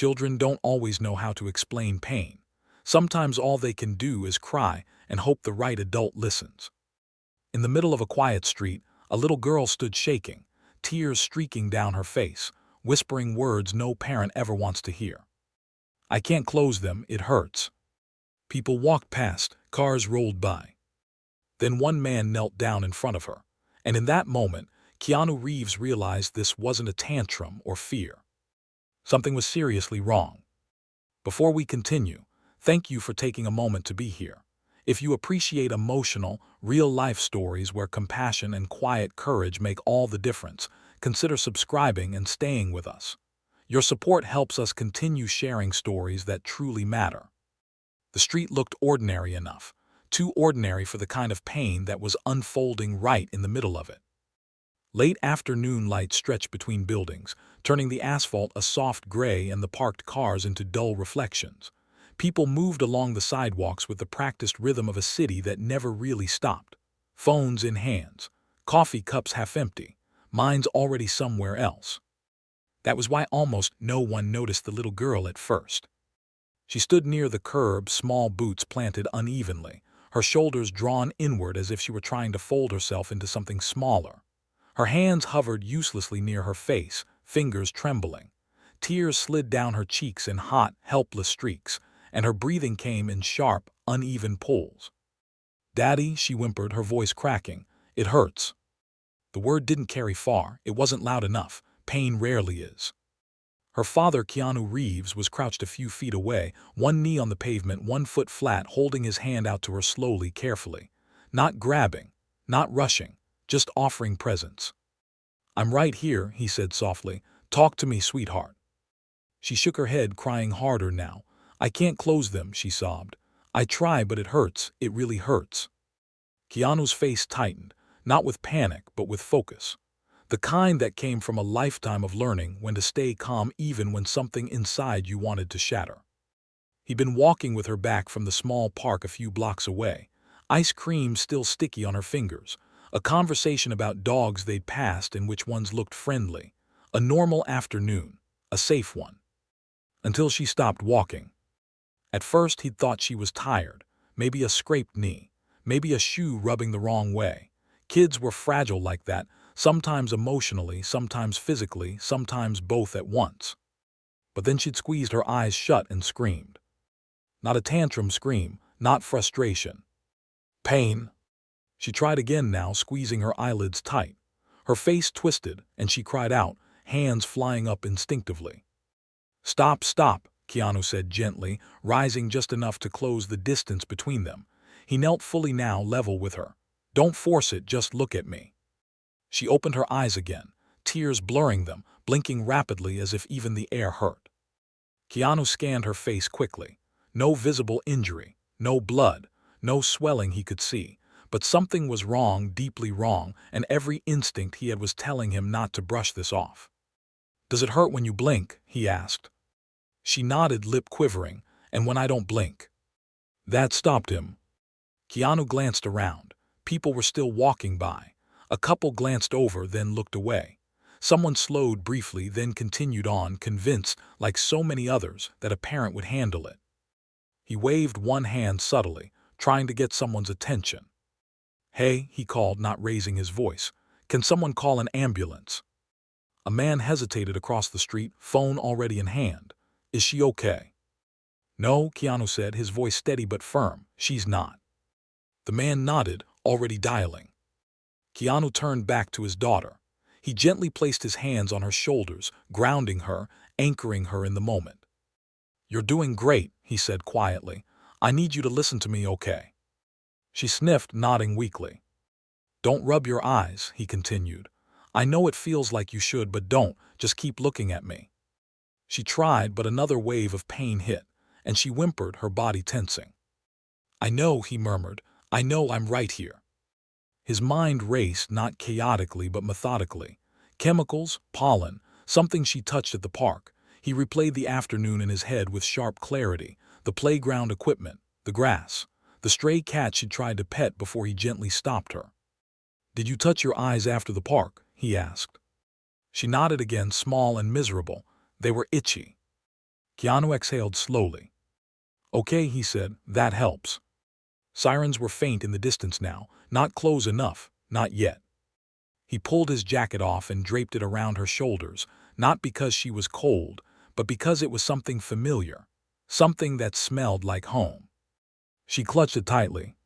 Children don't always know how to explain pain. Sometimes all they can do is cry and hope the right adult listens. In the middle of a quiet street, a little girl stood shaking, tears streaking down her face, whispering words no parent ever wants to hear. "I can't close them, it hurts." People walked past, cars rolled by. Then one man knelt down in front of her, and in that moment, Keanu Reeves realized this wasn't a tantrum or fear. Something was seriously wrong. Before we continue, thank you for taking a moment to be here. If you appreciate emotional, real-life stories where compassion and quiet courage make all the difference, consider subscribing and staying with us. Your support helps us continue sharing stories that truly matter. The street looked ordinary enough, too ordinary for the kind of pain that was unfolding right in the middle of it. Late afternoon light stretched between buildings, turning the asphalt a soft gray and the parked cars into dull reflections. People moved along the sidewalks with the practiced rhythm of a city that never really stopped. Phones in hands, coffee cups half empty, minds already somewhere else. That was why almost no one noticed the little girl at first. She stood near the curb, small boots planted unevenly, her shoulders drawn inward as if she were trying to fold herself into something smaller. Her hands hovered uselessly near her face, fingers trembling. Tears slid down her cheeks in hot, helpless streaks, and her breathing came in sharp, uneven pulls. "Daddy," she whimpered, her voice cracking, "it hurts." The word didn't carry far, it wasn't loud enough. Pain rarely is. Her father, Keanu Reeves, was crouched a few feet away, one knee on the pavement, one foot flat, holding his hand out to her slowly, carefully. Not grabbing, not rushing, just offering presence. "I'm right here," he said softly. "Talk to me, sweetheart." She shook her head, crying harder now. "I can't close them," she sobbed. "I try, but it hurts. It really hurts." Keanu's face tightened, not with panic, but with focus. The kind that came from a lifetime of learning when to stay calm even when something inside you wanted to shatter. He'd been walking with her back from the small park a few blocks away, ice cream still sticky on her fingers, a conversation about dogs they'd passed and which ones looked friendly, a normal afternoon, a safe one. Until she stopped walking. At first he'd thought she was tired, maybe a scraped knee, maybe a shoe rubbing the wrong way. Kids were fragile like that, sometimes emotionally, sometimes physically, sometimes both at once. But then she'd squeezed her eyes shut and screamed. Not a tantrum scream, not frustration. Pain. She tried again now, squeezing her eyelids tight. Her face twisted, and she cried out, hands flying up instinctively. "Stop, stop," Keanu said gently, rising just enough to close the distance between them. He knelt fully now, level with her. "Don't force it, just look at me." She opened her eyes again, tears blurring them, blinking rapidly as if even the air hurt. Keanu scanned her face quickly. No visible injury, no blood, no swelling he could see, but something was wrong, deeply wrong, and every instinct he had was telling him not to brush this off. "Does it hurt when you blink?" he asked. She nodded, lip quivering, "And when I don't blink?" That stopped him. Keanu glanced around. People were still walking by. A couple glanced over, then looked away. Someone slowed briefly, then continued on, convinced, like so many others, that a parent would handle it. He waved one hand subtly, trying to get someone's attention. "Hey," he called, not raising his voice. "Can someone call an ambulance?" A man hesitated across the street, phone already in hand. "Is she okay?" "No," Keanu said, his voice steady but firm. "She's not." The man nodded, already dialing. Keanu turned back to his daughter. He gently placed his hands on her shoulders, grounding her, anchoring her in the moment. "You're doing great," he said quietly. "I need you to listen to me, okay?" She sniffed, nodding weakly. "Don't rub your eyes," he continued. "I know it feels like you should, but don't. Just keep looking at me." She tried, but another wave of pain hit, and she whimpered, her body tensing. "I know," he murmured. "I know, I'm right here." His mind raced, not chaotically but methodically. Chemicals, pollen, something she touched at the park. He replayed the afternoon in his head with sharp clarity, the playground equipment, the grass, the stray cat she'd tried to pet before he gently stopped her. "Did you touch your eyes after the park?" he asked. She nodded again, small and miserable. They were itchy. Keanu exhaled slowly. "Okay," he said, "that helps." Sirens were faint in the distance now, not close enough, not yet. He pulled his jacket off and draped it around her shoulders, not because she was cold, but because it was something familiar, something that smelled like home. She clutched it tightly.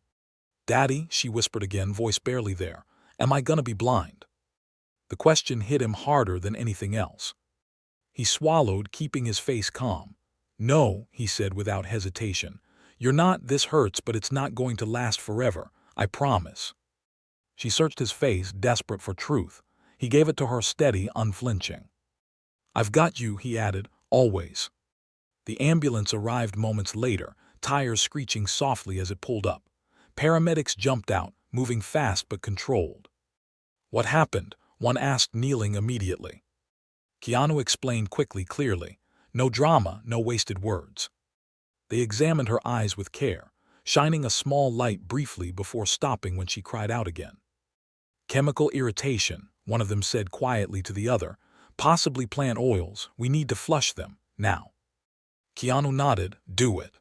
"Daddy," she whispered again, voice barely there, "am I gonna be blind?" The question hit him harder than anything else. He swallowed, keeping his face calm. "No," he said without hesitation. "You're not. This hurts, but it's not going to last forever, I promise." She searched his face, desperate for truth. He gave it to her steady, unflinching. "I've got you," he added, "always." The ambulance arrived moments later, tires screeching softly as it pulled up. Paramedics jumped out, moving fast but controlled. "What happened?" one asked, kneeling immediately. Keanu explained quickly, clearly. No drama, no wasted words. They examined her eyes with care, shining a small light briefly before stopping when she cried out again. "Chemical irritation," one of them said quietly to the other. "Possibly plant oils. We need to flush them, now." Keanu nodded. "Do it."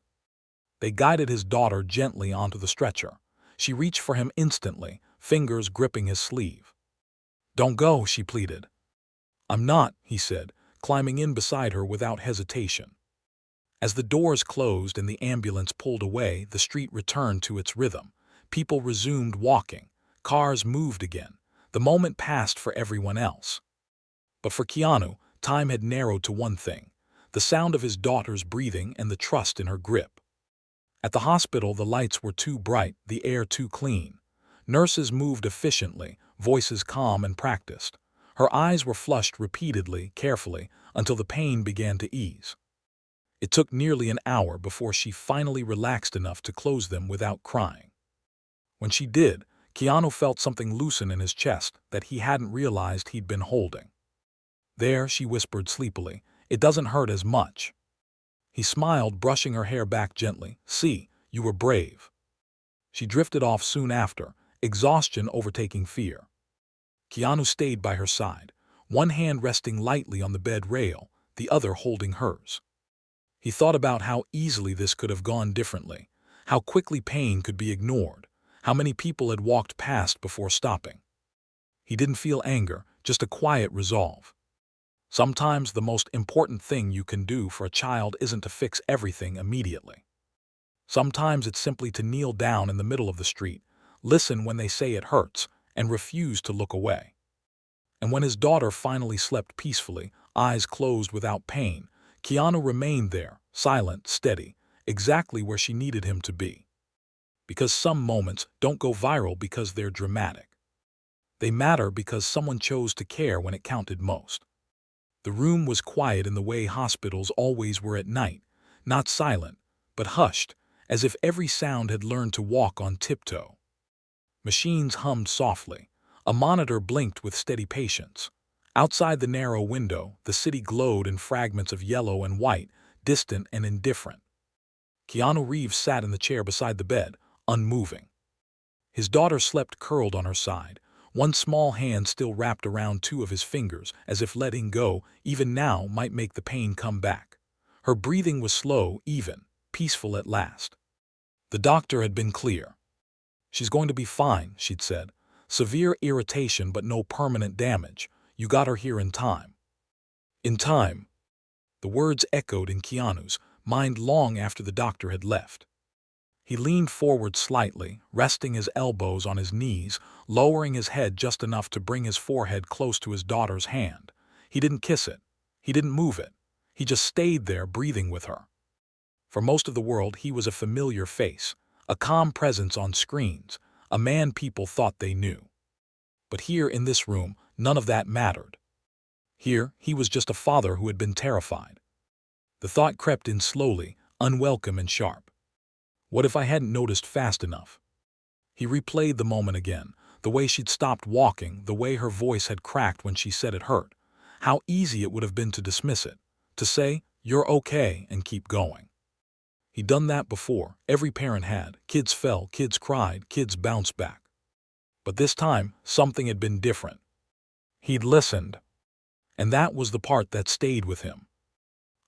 They guided his daughter gently onto the stretcher. She reached for him instantly, fingers gripping his sleeve. "Don't go," she pleaded. "I'm not," he said, climbing in beside her without hesitation. As the doors closed and the ambulance pulled away, the street returned to its rhythm. People resumed walking. Cars moved again. The moment passed for everyone else. But for Keanu, time had narrowed to one thing: the sound of his daughter's breathing and the trust in her grip. At the hospital, the lights were too bright, the air too clean. Nurses moved efficiently, voices calm and practiced. Her eyes were flushed repeatedly, carefully, until the pain began to ease. It took nearly an hour before she finally relaxed enough to close them without crying. When she did, Keanu felt something loosen in his chest that he hadn't realized he'd been holding. "There," she whispered sleepily, "it doesn't hurt as much." He smiled, brushing her hair back gently. "See, you were brave." She drifted off soon after, exhaustion overtaking fear. Keanu stayed by her side, one hand resting lightly on the bed rail, the other holding hers. He thought about how easily this could have gone differently, how quickly pain could be ignored, how many people had walked past before stopping. He didn't feel anger, just a quiet resolve. Sometimes the most important thing you can do for a child isn't to fix everything immediately. Sometimes it's simply to kneel down in the middle of the street, listen when they say it hurts, and refuse to look away. And when his daughter finally slept peacefully, eyes closed without pain, Keanu remained there, silent, steady, exactly where she needed him to be. Because some moments don't go viral because they're dramatic. They matter because someone chose to care when it counted most. The room was quiet in the way hospitals always were at night, not silent, but hushed, as if every sound had learned to walk on tiptoe. Machines hummed softly. A monitor blinked with steady patience. Outside the narrow window, the city glowed in fragments of yellow and white, distant and indifferent. Keanu Reeves sat in the chair beside the bed, unmoving. His daughter slept curled on her side, one small hand still wrapped around two of his fingers, as if letting go, even now, might make the pain come back. Her breathing was slow, even, peaceful at last. The doctor had been clear. "She's going to be fine," she'd said. "Severe irritation but no permanent damage. You got her here in time." In time. The words echoed in Keanu's mind long after the doctor had left. He leaned forward slightly, resting his elbows on his knees, lowering his head just enough to bring his forehead close to his daughter's hand. He didn't kiss it. He didn't move it. He just stayed there, breathing with her. For most of the world, he was a familiar face, a calm presence on screens, a man people thought they knew. But here in this room, none of that mattered. Here, he was just a father who had been terrified. The thought crept in slowly, unwelcome and sharp. What if I hadn't noticed fast enough? He replayed the moment again, the way she'd stopped walking, the way her voice had cracked when she said it hurt. How easy it would have been to dismiss it, to say, "You're okay," and keep going. He'd done that before, every parent had. Kids fell, kids cried, kids bounced back. But this time, something had been different. He'd listened. And that was the part that stayed with him.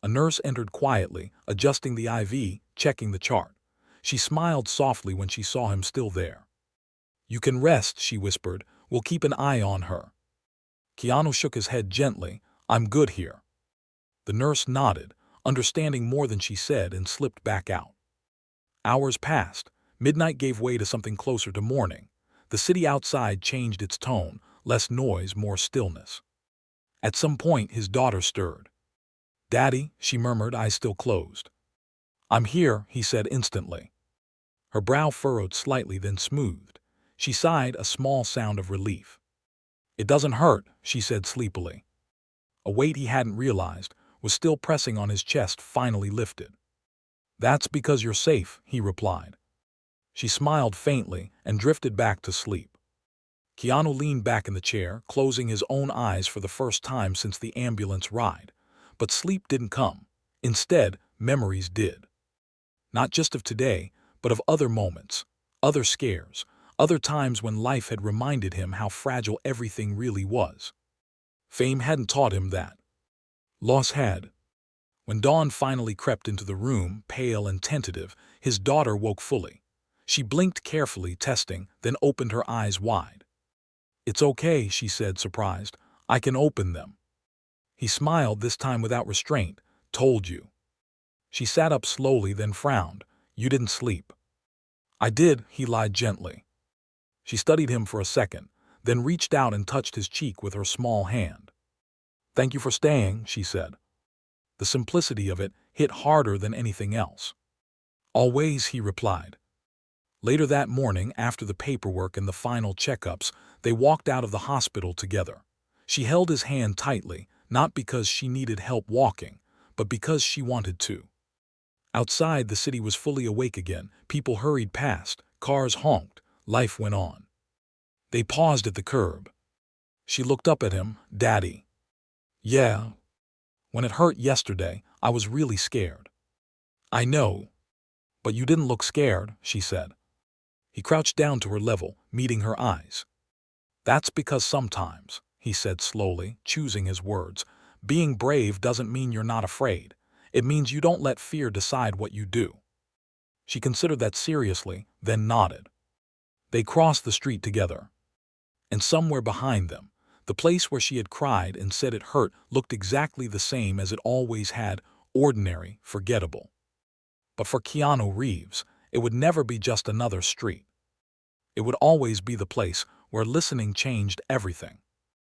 A nurse entered quietly, adjusting the IV, checking the chart. She smiled softly when she saw him still there. "You can rest," she whispered. "We'll keep an eye on her." Keanu shook his head gently. "I'm good here." The nurse nodded, understanding more than she said, and slipped back out. Hours passed. Midnight gave way to something closer to morning. The city outside changed its tone, less noise, more stillness. At some point, his daughter stirred. "Daddy," she murmured, eyes still closed. "I'm here," he said instantly. Her brow furrowed slightly, then smoothed. She sighed, a small sound of relief. "It doesn't hurt," she said sleepily. A weight he hadn't realized was still pressing on his chest finally lifted. "That's because you're safe," he replied. She smiled faintly and drifted back to sleep. Keanu leaned back in the chair, closing his own eyes for the first time since the ambulance ride. But sleep didn't come. Instead, memories did. Not just of today, but of other moments, other scares, other times when life had reminded him how fragile everything really was. Fame hadn't taught him that. Loss had. When dawn finally crept into the room, pale and tentative, his daughter woke fully. She blinked carefully, testing, then opened her eyes wide. "It's okay," she said, surprised. "I can open them." He smiled, this time without restraint. "Told you." She sat up slowly, then frowned. "You didn't sleep." "I did," he lied gently. She studied him for a second, then reached out and touched his cheek with her small hand. "Thank you for staying," she said. The simplicity of it hit harder than anything else. "Always," he replied. Later that morning, after the paperwork and the final checkups, they walked out of the hospital together. She held his hand tightly, not because she needed help walking, but because she wanted to. Outside, the city was fully awake again. People hurried past, cars honked, life went on. They paused at the curb. She looked up at him. "Daddy." "Yeah. When it hurt yesterday, I was really scared." "I know. But you didn't look scared," she said. He crouched down to her level, meeting her eyes. "That's because sometimes," he said slowly, choosing his words, "being brave doesn't mean you're not afraid. It means you don't let fear decide what you do." She considered that seriously, then nodded. They crossed the street together. And somewhere behind them, the place where she had cried and said it hurt looked exactly the same as it always had, ordinary, forgettable. But for Keanu Reeves, it would never be just another street. It would always be the place where listening changed everything.